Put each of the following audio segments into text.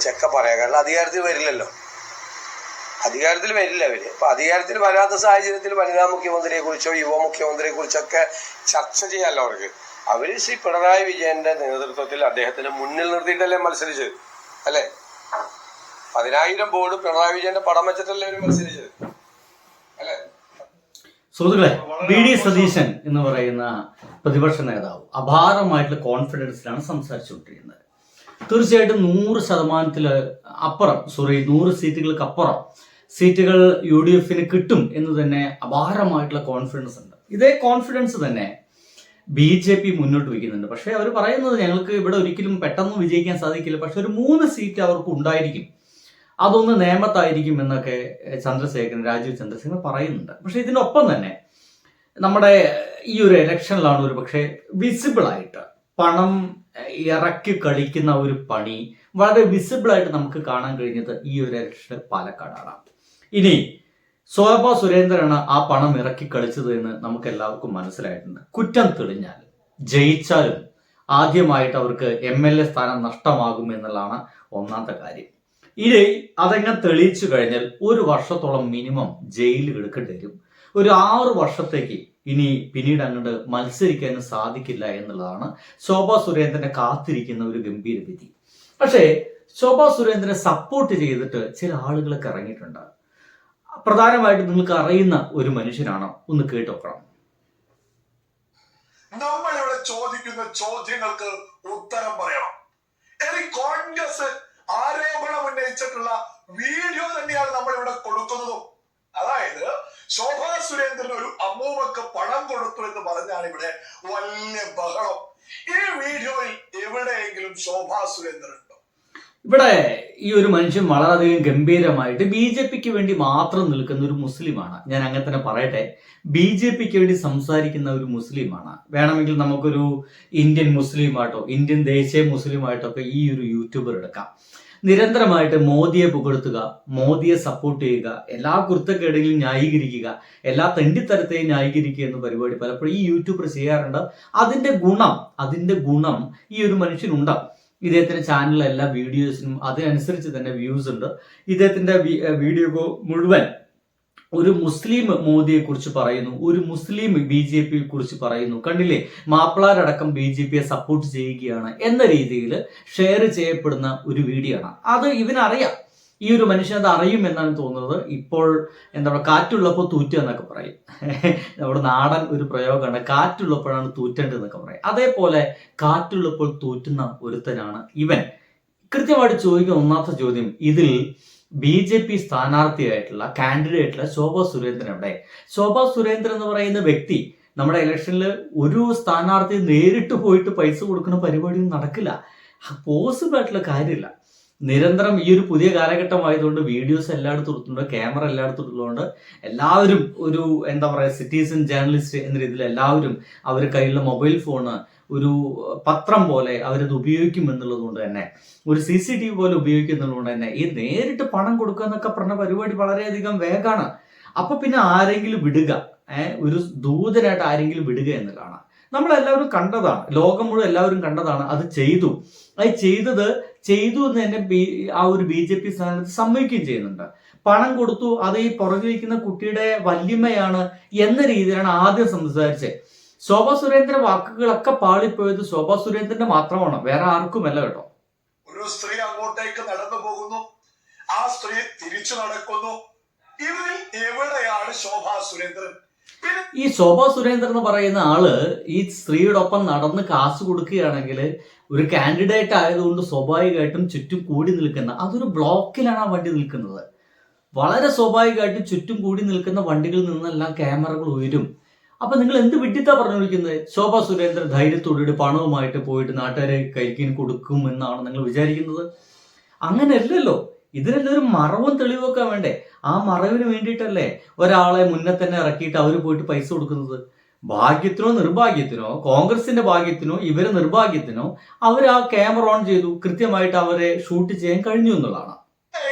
കുറിച്ചൊക്കെ പറയാം. കാരണം അധികാരത്തിൽ വരില്ലല്ലോ, അധികാരത്തിൽ വരില്ല അവര്. അപ്പൊ അധികാരത്തിൽ വരാത്ത സാഹചര്യത്തിൽ വനിതാ മുഖ്യമന്ത്രിയെ കുറിച്ചോ യുവ മുഖ്യമന്ത്രിയെ കുറിച്ചൊക്കെ ചർച്ച ചെയ്യാമല്ലോ അവർക്ക്. അവര് ശ്രീ പിണറായി വിജയന്റെ നേതൃത്വത്തിൽ അദ്ദേഹത്തിന് മുന്നിൽ നിർത്തിയിട്ടല്ലേ മത്സരിച്ചത്, അല്ലെ? 10,000 ബോർഡ് പിണറായി വിജയന്റെ പടം വെച്ചിട്ടല്ലേ അവര് മത്സരിച്ചത്, അല്ലെ? സുഹൃത്തുക്കളെ, വി ഡി സതീശൻ എന്ന് പറയുന്ന പ്രതിപക്ഷ നേതാവ് അപാരമായിട്ടുള്ള കോൺഫിഡൻസിലാണ് സംസാരിച്ചുകൊണ്ടിരിക്കുന്നത്. തീർച്ചയായിട്ടും 100% അപ്പുറം 100 സീറ്റുകൾക്ക് അപ്പുറം സീറ്റുകൾ UDF കിട്ടും എന്ന് തന്നെ അപാരമായിട്ടുള്ള കോൺഫിഡൻസ് ഉണ്ട്. ഇതേ കോൺഫിഡൻസ് തന്നെ BJP മുന്നോട്ട് വയ്ക്കുന്നുണ്ട്. പക്ഷെ അവർ പറയുന്നത് ഞങ്ങൾക്ക് ഇവിടെ ഒരിക്കലും പെട്ടെന്ന് വിജയിക്കാൻ സാധിക്കില്ല, പക്ഷെ ഒരു 3 സീറ്റ് അവർക്ക് ഉണ്ടായിരിക്കും, അതൊന്ന് നേമത്തായിരിക്കും എന്നൊക്കെ രാജീവ് ചന്ദ്രശേഖരൻ പറയുന്നുണ്ട്. പക്ഷെ ഇതിനൊപ്പം തന്നെ നമ്മുടെ ഈ ഒരു ഇലക്ഷനിലാണ് ഒരു പക്ഷേ വിസിബിളായിട്ട് പണം ഇറക്കി കളിക്കുന്ന ഒരു പണി വളരെ വിസിബിളായിട്ട് നമുക്ക് കാണാൻ കഴിഞ്ഞത് ഈ ഒരു ഇലക്ഷനിൽ പാലക്കാടാണ്. ഇനി ശോഭാ സുരേന്ദ്രനാണ് ആ പണം ഇറക്കി കളിച്ചത് എന്ന് നമുക്ക് എല്ലാവർക്കും മനസ്സിലായിട്ടുണ്ട്. കുറ്റം തെളിഞ്ഞാൽ ജയിച്ചാലും ആദ്യമായിട്ട് അവർക്ക് MLA സ്ഥാനം നഷ്ടമാകും എന്നുള്ളതാണ് ഒന്നാമത്തെ കാര്യം. ഇനി അതെങ്ങനെ തെളിയിച്ചു കഴിഞ്ഞാൽ 1 വർഷത്തോളം മിനിമം ജയിലിൽ എടുക്കേണ്ടി വരും. ഒരു 6 വർഷത്തേക്ക് ഇനി പിന്നീട് അങ്ങോട്ട് മത്സരിക്കാനും സാധിക്കില്ല എന്നുള്ളതാണ് ശോഭാ സുരേന്ദ്രനെ കാത്തിരിക്കുന്ന ഒരു ഗംഭീര വിധി. പക്ഷേ ശോഭാ സുരേന്ദ്രനെ സപ്പോർട്ട് ചെയ്തിട്ട് ചില ആളുകളൊക്കെ ഇറങ്ങിയിട്ടുണ്ട്. പ്രധാനമായിട്ട് നിങ്ങൾക്ക് അറിയുന്ന ഒരു മനുഷ്യനാണ്, ഒന്ന് കേട്ടോക്കണം. നമ്മളിവിടെ ചോദിക്കുന്ന ചോദ്യങ്ങൾക്ക് ഉത്തരം പറയണം. കോൺഗ്രസ് ആരോപണം ഉന്നയിച്ചിട്ടുള്ള വീഡിയോ തന്നെയാണ് നമ്മൾ ഇവിടെ കൊടുക്കുന്നതും. അതായത് ശോഭാ സുരേന്ദ്രൻ ഒരു അമ്മൂമ്മക്ക് പണം കൊടുത്തു എന്ന് പറഞ്ഞാണ് ഇവിടെ വലിയ ബഹളം. ഈ വീഡിയോയിൽ എവിടെയെങ്കിലും ശോഭാ സുരേന്ദ്രൻ ഉണ്ടോ? ഇവിടെ ഈ ഒരു മനുഷ്യൻ വളരെയധികം ഗംഭീരമായിട്ട് BJPക്ക് വേണ്ടി മാത്രം നിൽക്കുന്ന ഒരു മുസ്ലിമാണ്. ഞാൻ അങ്ങനെ തന്നെ പറയട്ടെ, BJPക്ക് വേണ്ടി സംസാരിക്കുന്ന ഒരു മുസ്ലിമാണ്. വേണമെങ്കിൽ നമുക്കൊരു ഇന്ത്യൻ മുസ്ലിമായിട്ടോ ഇന്ത്യൻ ദേശീയ മുസ്ലിമായിട്ടൊക്കെ ഈ ഒരു യൂട്യൂബർ എടുക്കാം. നിരന്തരമായിട്ട് മോദിയെ പുകഴ്ത്തുക, മോദിയെ സപ്പോർട്ട് ചെയ്യുക, എല്ലാ കുരുത്തക്കേടുകളും ന്യായീകരിക്കുക, എല്ലാ തെണ്ടിത്തരത്തെയും ന്യായീകരിക്കുക എന്ന പരിപാടി പലപ്പോഴും ഈ യൂട്യൂബർ ചെയ്യാറുണ്ട്. അതിന്റെ ഗുണം ഈ ഒരു മനുഷ്യനുണ്ടാവും. ഇദ്ദേഹത്തിന്റെ ചാനലിലെ എല്ലാ വീഡിയോസിനും അതിനനുസരിച്ച് തന്നെ വ്യൂസ് ഉണ്ട്. ഇദ്ദേഹത്തിന്റെ വീഡിയോ മുഴുവൻ ഒരു മുസ്ലിം മോദിയെ കുറിച്ച് പറയുന്നു, ഒരു മുസ്ലിം BJP കുറിച്ച് പറയുന്നു. കണ്ടില്ലേ, മാപ്പിളാരടക്കം BJPയെ സപ്പോർട്ട് ചെയ്യുകയാണ് എന്ന രീതിയിൽ ഷെയർ ചെയ്യപ്പെടുന്ന ഒരു വീഡിയോ ആണ്. അത് ഇവനറിയാം, ഈ ഒരു മനുഷ്യൻ അത് അറിയും എന്നാണ് തോന്നുന്നത്. ഇപ്പോൾ എന്താ പറയുക, കാറ്റുള്ളപ്പോൾ തൂറ്റുക എന്നൊക്കെ പറയും. നമ്മുടെ നാടൻ ഒരു പ്രയോഗമാണ്, കാറ്റുള്ളപ്പോഴാണ് തൂറ്റേണ്ടത് എന്നൊക്കെ പറയും. അതേപോലെ കാറ്റുള്ളപ്പോൾ തൂറ്റുന്ന ഒരുത്തനാണ് ഇവൻ. കൃത്യമായിട്ട് ചോദിക്കുന്ന ഒന്നാമത്തെ ചോദ്യം, ഇതിൽ BJP സ്ഥാനാർത്ഥിയായിട്ടുള്ള കാൻഡിഡേറ്റുള്ള ശോഭാ സുരേന്ദ്രൻ എവിടെ? ശോഭാ സുരേന്ദ്രൻ എന്ന് പറയുന്ന വ്യക്തി നമ്മുടെ ഇലക്ഷനിൽ ഒരു സ്ഥാനാർത്ഥി നേരിട്ട് പോയിട്ട് പൈസ കൊടുക്കുന്ന പരിപാടിയൊന്നും നടക്കില്ല, പോസിബിൾ ആയിട്ടുള്ള കാര്യമില്ല. നിരന്തരം ഈ ഒരു പുതിയ കാലഘട്ടമായതുകൊണ്ട് വീഡിയോസ് എല്ലായിടത്തും എടുത്തുണ്ട്, ക്യാമറ എല്ലായിടത്തും ഉള്ളതുകൊണ്ട് എല്ലാവരും ഒരു എന്താ പറയുക സിറ്റിസൺ ജേർണലിസ്റ്റ് എന്ന രീതിയിൽ എല്ലാവരും അവർ കയ്യിലുള്ള മൊബൈൽ ഫോണ് ഒരു പത്രം പോലെ അവരത് ഉപയോഗിക്കും എന്നുള്ളത് കൊണ്ട് തന്നെ, ഒരു CCTV പോലെ ഉപയോഗിക്കും എന്നുള്ളതുകൊണ്ട് തന്നെ ഈ നേരിട്ട് പണം കൊടുക്കുക എന്നൊക്കെ പറഞ്ഞ പരിപാടി വളരെയധികം വേഗമാണ്. അപ്പൊ പിന്നെ ആരെങ്കിലും വിടുക, ഒരു ദൂതനായിട്ട് ആരെങ്കിലും വിടുക എന്നുള്ളതാണ്. നമ്മളെല്ലാവരും കണ്ടതാണ്, ലോകം മുഴുവൻ എല്ലാവരും കണ്ടതാണ്. അത് ചെയ്തു എന്ന് തന്നെ ആ ഒരു BJP സ്ഥാനത്ത് സമ്മതിക്കുകയും ചെയ്യുന്നുണ്ട്. പണം കൊടുത്തു, അത് ഈ പുറകിലിരിക്കുന്ന കുട്ടിയുടെ വല്യമ്മയാണ് എന്ന രീതിയിലാണ് ആദ്യം സംസാരിച്ചത്. ശോഭാ സുരേന്ദ്രന്റെ വാക്കുകളൊക്കെ പാളിപ്പോയത് ശോഭാ സുരേന്ദ്രന്റെ മാത്രമാണ്, വേറെ ആർക്കുമല്ല കേട്ടോ. ഒരു സ്ത്രീ അങ്ങോട്ടേക്ക് നടന്നു പോകുന്നു, ആ സ്ത്രീ തിരിച്ചു നടക്കുന്നു. ഇതിൽ എവിടെയാണ് ശോഭാ സുരേന്ദ്രൻ? ഈ ശോഭാ സുരേന്ദ്രൻ എന്ന് പറയുന്ന ആള് ഈ സ്ത്രീയോടൊപ്പം നടന്ന് കാശ് കൊടുക്കുകയാണെങ്കിൽ ഒരു കാൻഡിഡേറ്റ് ആയതുകൊണ്ട് സ്വാഭാവികമായിട്ടും ചുറ്റും കൂടി നിൽക്കുന്ന, അതൊരു ബ്ലോക്കിലാണ് ആ വണ്ടി നിൽക്കുന്നത്. വളരെ സ്വാഭാവികമായിട്ടും ചുറ്റും കൂടി നിൽക്കുന്ന വണ്ടികളിൽ നിന്നെല്ലാം ക്യാമറകൾ ഉയരും. അപ്പൊ നിങ്ങൾ എന്ത് വിഡിത്താ പറഞ്ഞുകൊണ്ടിരിക്കുന്നത്? ശോഭാ സുരേന്ദ്രൻ ധൈര്യത്തോടുകൂടി പണവുമായിട്ട് പോയിട്ട് നാട്ടുകാരെ കൈക്കിന് കൊടുക്കും എന്നാണ് നിങ്ങൾ വിചാരിക്കുന്നത്? അങ്ങനെയല്ലല്ലോ. ഇതിനെല്ലാം ഒരു മറവും തെളിവൊക്കെ വേണ്ടേ? ആ മറവിന് വേണ്ടിയിട്ടല്ലേ ഒരാളെ മുന്നേ തന്നെ ഇറക്കിയിട്ട് അവർ പോയിട്ട് പൈസ കൊടുക്കുന്നത്? ഭാഗ്യത്തിനോ നിർഭാഗ്യത്തിനോ, കോൺഗ്രസിന്റെ ഭാഗ്യത്തിനോ ഇവരെ നിർഭാഗ്യത്തിനോ അവർ ആ ക്യാമറ ഓൺ ചെയ്തു, കൃത്യമായിട്ട് അവരെ ഷൂട്ട് ചെയ്യാൻ കഴിഞ്ഞു എന്നുള്ളതാണ്.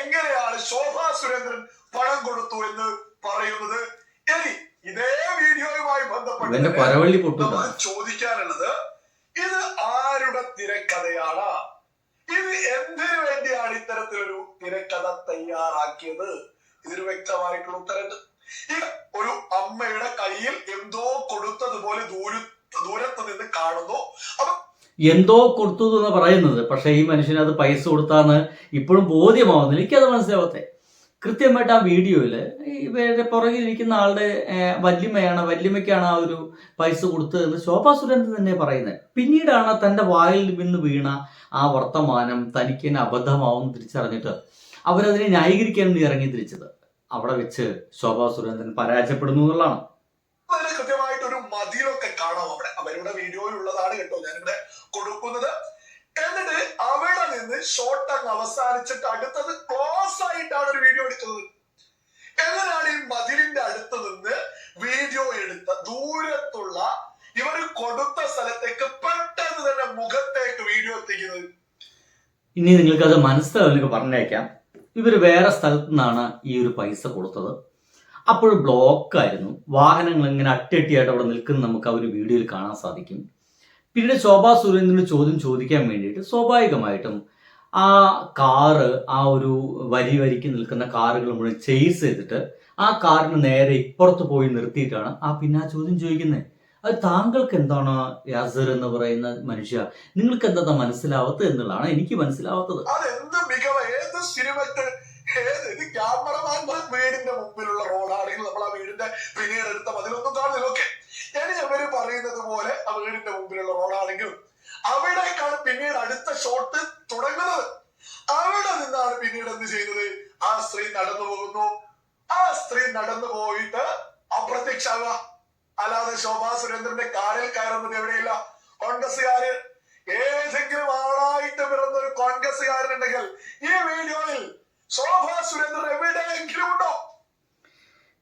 എങ്ങനെയാണ് ശോഭാ സുരേന്ദ്രൻ പണം കൊടുത്തു എന്ന് പറയുന്നത്? ഇതേ വീഡിയോയുമായി ബന്ധപ്പെട്ട് ചോദിക്കാനുള്ളത്, ഇത് ആരുടെ തിരക്കഥയാണ്? ഇത് എന്തിനു വേണ്ടിയാണ് ഇത്തരത്തിൽ ഇത്തരത്തിലൊരു തിരക്കഥ തയ്യാറാക്കിയത്? ഇതിന് വ്യക്തമായിട്ടുള്ള ഉത്തരമുണ്ട്. ഈ ഒരു അമ്മയുടെ കയ്യിൽ എന്തോ കൊടുത്തതുപോലെ ദൂരത്ത് നിന്ന് കാണുന്നു. അപ്പൊ എന്തോ കൊടുത്തു എന്ന് പറയുന്നത്, പക്ഷേ ഈ മനുഷ്യന് അത് പൈസ കൊടുത്താന്ന് ഇപ്പോഴും ബോധ്യമാവുന്നില്ല. എനിക്കത് മനസ്സിലാവത്തെ. കൃത്യമായിട്ട് ആ വീഡിയോയിൽ ഇവരുടെ പുറകിലിരിക്കുന്ന ആളുടെ വല്യമ്മയ്ക്കാണ് ആ ഒരു പൈസ കൊടുത്തതെന്ന് ശോഭാ സുരേന്ദ്രൻ തന്നെ പറയുന്നത്. പിന്നീടാണ് തൻ്റെ വായിൽ നിന്ന് വീണ ആ വർത്തമാനം തനിക്ക് തന്നെ അബദ്ധമാവും തിരിച്ചറിഞ്ഞിട്ട് അവരതിനെ ന്യായീകരിക്കാൻ വേണ്ടി ഇറങ്ങി തിരിച്ചത്. അവിടെ വെച്ച് ശോഭാ സുരേന്ദ്രൻ പരാജയപ്പെടുന്നു എന്നുള്ളതാണ്. അതിന് കൃത്യമായിട്ടൊരു മതിലൊക്കെ കാണാം അവിടെ. അവരുടെ വീഡിയോയിലുള്ളതാണ് കേട്ടോ ഞാനിവിടെ കൊടുക്കുന്നത്. എന്നിട്ട് അവിടെ നിന്ന് ഷോട്ട് അങ്ങ് അവസാനിച്ചിട്ട് അടുത്തത് ക്ലോസ് ആയിട്ടാണ് ഒരു വീഡിയോ എടുക്കുന്നത്. എങ്ങനെയാണ് ഈ മതിലിന്റെ അടുത്ത് നിന്ന് വീഡിയോ എടുത്ത ദൂരത്തുള്ള ഇവർ കൊടുത്ത സ്ഥലത്തേക്ക് പെട്ടെന്ന് തന്നെ മുഖത്തേക്ക് വീഡിയോ എത്തിക്കുന്നത്? ഇനി നിങ്ങൾക്കത് മനസ്സിലാവില്ലെങ്കിൽ പറഞ്ഞേക്കാം. ഇവർ വേറെ സ്ഥലത്തു നിന്നാണ് ഈ ഒരു പൈസ കൊടുത്തത്. അപ്പോൾ ബ്ലോക്കായിരുന്നു, വാഹനങ്ങൾ ഇങ്ങനെ അട്ടിയായിട്ട് അവിടെ നിൽക്കുന്നത് നമുക്ക് ആ ഒരു വീഡിയോയിൽ കാണാൻ സാധിക്കും. പിന്നീട് ശോഭാ സുരേന്ദ്രന് ചോദ്യം ചോദിക്കാൻ വേണ്ടിയിട്ട് സ്വാഭാവികമായിട്ടും ആ കാറ്, ആ ഒരു വരിക്ക് നിൽക്കുന്ന കാറുകൾ മുഴുവൻ ചേസ് ചെയ്തിട്ട് ആ കാറിന് നേരെ ഇപ്പുറത്ത് പോയി നിർത്തിയിട്ടാണ് ആ ചോദ്യം ചോദിക്കുന്നത്. അത് താങ്കൾക്ക് എന്താണ് യാസർ എന്ന് പറയുന്ന മനുഷ്യ, നിങ്ങൾക്ക് എന്താ മനസ്സിലാവാത്തത് എന്നുള്ളതാണ് എനിക്ക് മനസ്സിലാവാത്തത്. അതെന്ത് മികവ്! ഏത് സിനിമക്ക് ഏത് ക്യാമറമാൻ വീടിന്റെ മുമ്പിലുള്ള റോഡാണെങ്കിൽ നമ്മൾ ആ വീടിന്റെ പിന്നീട് എടുത്ത മതിലൊന്നും കാണുന്നില്ല. ഓക്കെ, ഞാൻ അവര് പറയുന്നത് പോലെ ആ വീടിന്റെ മുമ്പിലുള്ള റോഡാണെങ്കിലും അവിടേക്കാണ് പിന്നീട് അടുത്ത ഷോട്ട് തുടങ്ങുന്നത്. അവിടെ നിന്നാണ് പിന്നീട് എന്ത് ചെയ്യുന്നത്? ആ സ്ത്രീ നടന്നു പോകുന്നു. ആ സ്ത്രീ നടന്നു പോയിട്ട് അപ്രത്യക്ഷാവുക. അല്ലാതെ ശോഭാ സുരേന്ദ്രന്റെ കാറിൽ കയറുന്നത് എവിടെയില്ല. കോൺഗ്രസ്സുകാര് ഏതെങ്കിലും ആളായിട്ട് പിറന്ന ഒരു കോൺഗ്രസ്സുകാരനുണ്ടെങ്കിൽ ഈ വീഡിയോയിൽ ശോഭാ സുരേന്ദ്രൻ എവിടെയെങ്കിലും ഉണ്ടോ?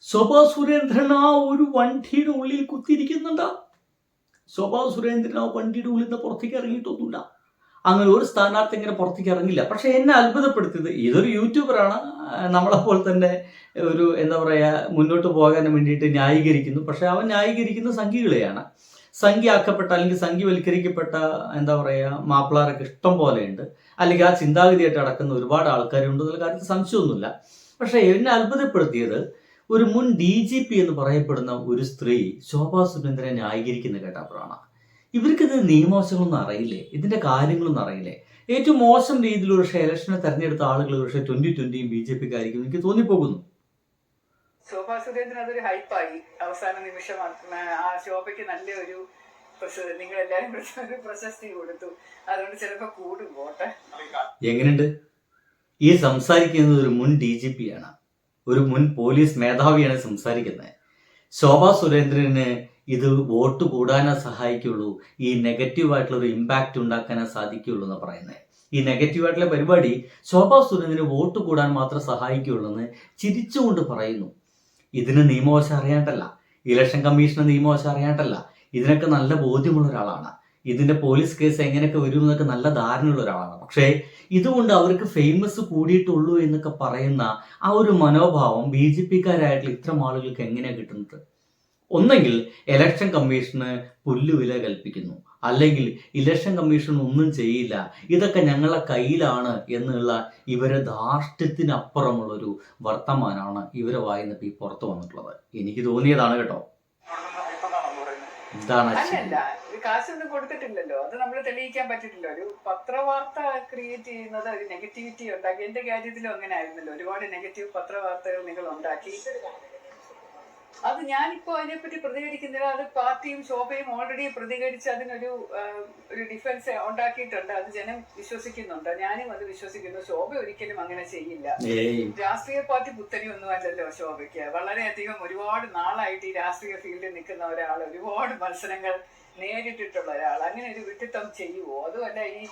ശോഭാ സുരേന്ദ്രൻ ആ ഒരു വണ്ടിയുടെ ഉള്ളിൽ കുത്തിയിരിക്കുന്നുണ്ട്. ശോഭാ സുരേന്ദ്രൻ ആ വണ്ടിയുടെ ഉള്ളിൽ നിന്ന് പുറത്തേക്ക് ഇറങ്ങിയിട്ടൊന്നുമില്ല. അങ്ങനെ ഒരു സ്ഥാനാർത്ഥി ഇങ്ങനെ പുറത്തേക്ക് ഇറങ്ങില്ല. പക്ഷെ എന്നെ അത്ഭുതപ്പെടുത്തിയത്, ഇതൊരു യൂട്യൂബറാണ്, നമ്മളെപ്പോലെ തന്നെ ഒരു മുന്നോട്ട് പോകാൻ വേണ്ടിയിട്ട് ന്യായീകരിക്കുന്നു. പക്ഷെ അവൻ ന്യായീകരിക്കുന്ന സംഘികളെയാണ്. സംഖ്യയാക്കപ്പെട്ട അല്ലെങ്കിൽ സംഖ്യവൽക്കരിക്കപ്പെട്ട മാപ്പിളാരൊക്കെ ഇഷ്ടം പോലെയുണ്ട്. അല്ലെങ്കിൽ ആ ചിന്താഗതിയായിട്ട് നടക്കുന്ന ഒരുപാട് ആൾക്കാരുണ്ട് എന്നുള്ള കാര്യത്തിൽ സംശയമൊന്നുമില്ല. പക്ഷെ എന്നെ അത്ഭുതപ്പെടുത്തിയത് ഒരു മുൻ DGP എന്ന് പറയപ്പെടുന്ന ഒരു സ്ത്രീ ശോഭാ സുരേന്ദ്രനെ ന്യായീകരിക്കുന്ന കേട്ടപ്പോഴാണ്. ഇവർക്കിത് നിയമവശങ്ങളൊന്നും അറിയില്ലേ, ഇതിന്റെ കാര്യങ്ങളൊന്നും അറിയില്ലേ. ഏറ്റവും മോശം രീതിയിൽ ഒരു ഇലക്ഷനെ തെരഞ്ഞെടുത്ത ആളുകൾ പക്ഷേ 2020 BJPക്കായിരിക്കും എനിക്ക് തോന്നിപ്പോകുന്നു. ശോഭാ സുരേന്ദ്രൻ അതൊരു ഹൈപ്പായി. അവസാന നിമിഷം ആ ശോഭയ്ക്ക് നല്ലൊരു നിങ്ങൾ എല്ലാവരും ഒരു പ്രശസ്തി കൊടുത്തു. അതുകൊണ്ട് ചിലപ്പോ കൂടും പോട്ടെ. എങ്ങനെയുണ്ട്? ഈ സംസാരിക്കുന്നത് ഒരു മുൻ DGP ആണ്, ഒരു മുൻ പോലീസ് മേധാവിയാണ് സംസാരിക്കുന്നത്. ശോഭാ സുരേന്ദ്രന് ഇത് വോട്ട് കൂടാനേ സഹായിക്കുള്ളൂ, ഈ നെഗറ്റീവായിട്ടുള്ള ഒരു ഇമ്പാക്റ്റ് ഉണ്ടാക്കാനേ സാധിക്കുള്ളൂ എന്ന് പറയുന്നത്. ഈ നെഗറ്റീവായിട്ടുള്ള പരിപാടി ശോഭാ സുരേന്ദ്രന് വോട്ട് കൂടാൻ മാത്രം സഹായിക്കുള്ളൂ എന്ന് ചിരിച്ചുകൊണ്ട് പറയുന്നു. ഇതിന് നിയമവശം അറിയാണ്ടല്ല, ഇലക്ഷൻ കമ്മീഷന് നിയമവശം അറിയാണ്ടല്ല, ഇതിനൊക്കെ നല്ല ബോധ്യമുള്ള ഒരാളാണ്. ഇതിന്റെ പോലീസ് കേസ് എങ്ങനെയൊക്കെ വരുമെന്നൊക്കെ നല്ല ധാരണയുള്ള ഒരാളാണ്. പക്ഷേ ഇതുകൊണ്ട് അവർക്ക് ഫേമസ് കൂടിയിട്ടുള്ളൂ എന്നൊക്കെ പറയുന്ന ആ ഒരു മനോഭാവം BJPക്കാരായിട്ടുള്ള ഇത്തരം ആളുകൾക്ക് എങ്ങനെയാണ് കിട്ടുന്നത്? ഒന്നെങ്കിൽ ഇലക്ഷൻ കമ്മീഷന് പുല്ലുവില കൽപ്പിക്കുന്നു, അല്ലെങ്കിൽ ഇലക്ഷൻ കമ്മീഷൻ ഒന്നും ചെയ്യില്ല, ഇതൊക്കെ ഞങ്ങളുടെ കയ്യിലാണ് എന്നുള്ള ഇവരെ ധാർഷ്ട്യത്തിനപ്പുറമുള്ളൊരു വർത്തമാനമാണ് ഇവരെ വായിന്നിട്ട് ഈ പുറത്തു വന്നിട്ടുള്ളത്. എനിക്ക് തോന്നിയതാണ് കേട്ടോ. ഇതാണ് അല്ലല്ല, കാശൊന്നും കൊടുത്തിട്ടില്ലല്ലോ, അത് നമ്മൾ തെളിയിക്കാൻ പറ്റിട്ടില്ല. ഒരു പത്രവാർത്ത ക്രിയേറ്റ് ചെയ്യുന്നത് ഒരു നെഗറ്റിവിറ്റി ഉണ്ടാക്കി. എന്റെ കാര്യത്തിലും അങ്ങനെ ആയിരുന്നല്ലോ, ഒരുപാട് നെഗറ്റീവ് പത്രവാർത്തകൾ നിങ്ങൾ ഉണ്ടാക്കി. അത് ഞാനിപ്പോ അതിനെപ്പറ്റി പ്രതികരിക്കുന്നില്ല. അത് പാർട്ടിയും ശോഭയും ഓൾറെഡി പ്രതികരിച്ച് അതിനൊരു ഡിഫൻസ് ഉണ്ടാക്കിയിട്ടുണ്ട്. അത് ജനം വിശ്വസിക്കുന്നുണ്ട്, ഞാനും അത് വിശ്വസിക്കുന്നു. ശോഭ ഒരിക്കലും അങ്ങനെ ചെയ്യില്ല. രാഷ്ട്രീയ പാർട്ടി പുത്തരി ഒന്നും അല്ലല്ലോ ശോഭയ്ക്ക്. വളരെയധികം ഒരുപാട് നാളായിട്ട് ഈ രാഷ്ട്രീയ ഫീൽഡിൽ നിൽക്കുന്ന ഒരാൾ, ഒരുപാട് മത്സരങ്ങൾ നേരിട്ടിട്ടുള്ള ഒരാൾ അങ്ങനെ ഒരു വിട്ടിത്തം ചെയ്യുവോ? അതുമല്ല ഈ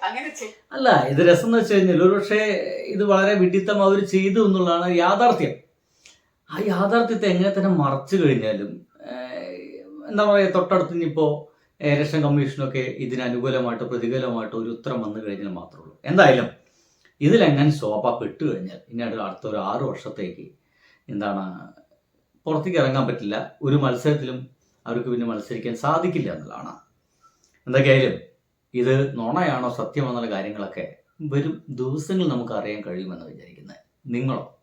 അങ്ങനെ അല്ല, ഇത് രസം എന്ന് വെച്ച് കഴിഞ്ഞാൽ ഒരു പക്ഷേ ഇത് വളരെ വിഡിത്തം അവർ ചെയ്തു എന്നുള്ളതാണ് യാഥാർത്ഥ്യം. ആ യാഥാർത്ഥ്യത്തെ എങ്ങനെ തന്നെ മറച്ചു കഴിഞ്ഞാലും തൊട്ടടുത്ത് ഇനിയിപ്പോൾ ഇലക്ഷൻ കമ്മീഷനൊക്കെ ഇതിന് അനുകൂലമായിട്ട് പ്രതികൂലമായിട്ട് ഒരു ഉത്തരം വന്നു കഴിഞ്ഞാൽ മാത്രമേ ഉള്ളൂ. എന്തായാലും ഇതിലെങ്ങനെ ശോഭ പെട്ടു കഴിഞ്ഞാൽ ഇനി അടുത്ത ഒരു 6 വർഷത്തേക്ക് പുറത്തേക്ക് ഇറങ്ങാൻ പറ്റില്ല. ഒരു മത്സരത്തിലും അവർക്ക് പിന്നെ മത്സരിക്കാൻ സാധിക്കില്ല എന്നുള്ളതാണ്. എന്തൊക്കെയായാലും ഇത് നുണയാണോ സത്യമെന്നുള്ള കാര്യങ്ങളൊക്കെ വരും ദിവസങ്ങൾ നമുക്ക് അറിയാൻ കഴിയുമെന്ന് വിചാരിക്കുന്നത്. നിങ്ങളോ?